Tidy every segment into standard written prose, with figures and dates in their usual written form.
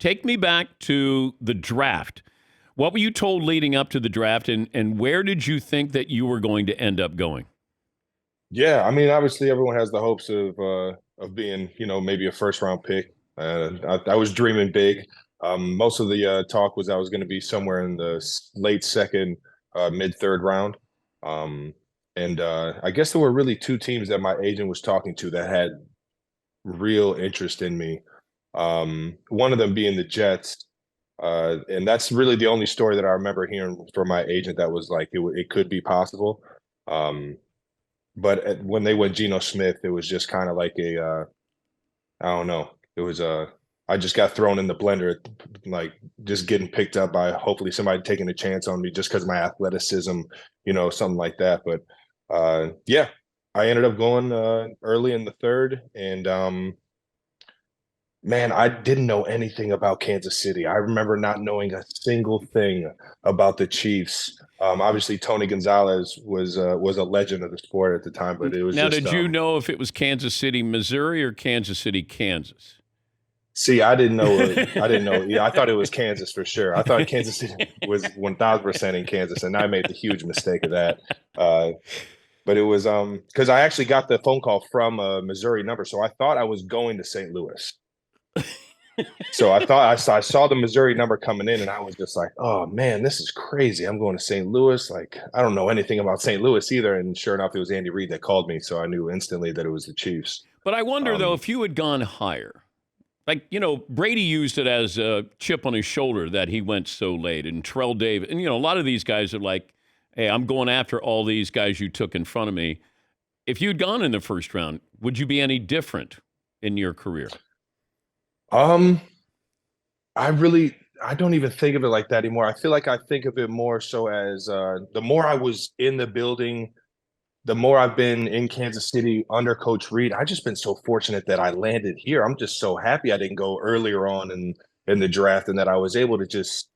Take me back to the draft. What were you told leading up to the draft, and where did you think that you were going to end up going? Yeah, I mean, obviously, everyone has the hopes of being, maybe a first round pick. I was dreaming big. Most of the talk was I was going to be somewhere in the late second, mid third round. Um, and I guess there were really two teams that my agent was talking to that had real interest in me. One of them being the Jets. And that's really the only story that I remember hearing from my agent that was like it could be possible. Um, when they went Geno Smith, it was just kind of like I don't know. It was I just got thrown in the blender, like just getting picked up by hopefully somebody taking a chance on me just because of my athleticism, something like that. But yeah, I ended up going early in the third, and man, I didn't know anything about Kansas City. I remember not knowing a single thing about the Chiefs. Obviously, Tony Gonzalez was a legend of the sport at the time, but it was Now, just did you know if it was Kansas City, Missouri, or Kansas City, Kansas? see, I didn't know. I didn't know. Yeah, I thought it was Kansas for sure. I thought Kansas City was 1000% in Kansas, and I made the huge mistake of that. Uh, but it was because I actually got the phone call from a Missouri number, so I thought I was going to St. Louis. So I saw the Missouri number coming in, and I was just like, "Oh man, this is crazy! I'm going to St. Louis. Like, I don't know anything about St. Louis either." And sure enough, it was Andy Reid that called me, so I knew instantly that it was the Chiefs. But I wonder, though, Um, if you had gone higher. Like, Brady used it as a chip on his shoulder that he went so late. And Terrell Davis, and, a lot of these guys are like, hey, I'm going after all these guys you took in front of me. If you'd gone in the first round, would you be any different in your career? um, I don't even think of it like that anymore. I feel like I think of it more so as the more I was in the building, the more I've been in Kansas City under Coach Reid. I just been so fortunate that I landed here. I'm just so happy I didn't go earlier on in the draft and that I was able to just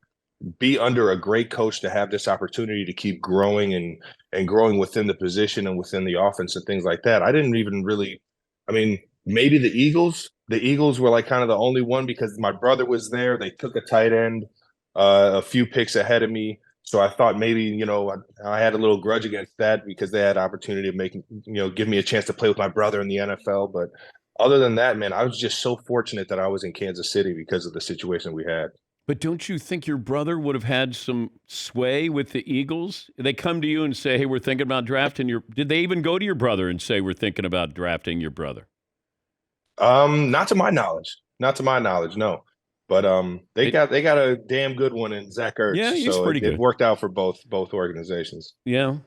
be under a great coach to have this opportunity to keep growing and growing within the position and within the offense and things like that. I didn't even really, I mean, maybe the Eagles. The Eagles were like kind of the only one because my brother was there. They took a tight end a few picks ahead of me. So I thought maybe, I had a little grudge against that because they had opportunity of making, give me a chance to play with my brother in the NFL. But other than that, man, I was just so fortunate that I was in Kansas City because of the situation we had. But don't you think your brother would have had some sway with the Eagles? They come to you and say, hey, we're thinking about drafting your. Did they even go to your brother and say, we're thinking about drafting your brother? Not to my knowledge. Not to my knowledge, no. But they It, got a damn good one in Zach Ertz, yeah, he's so pretty it good. worked out for both organizations. Yeah.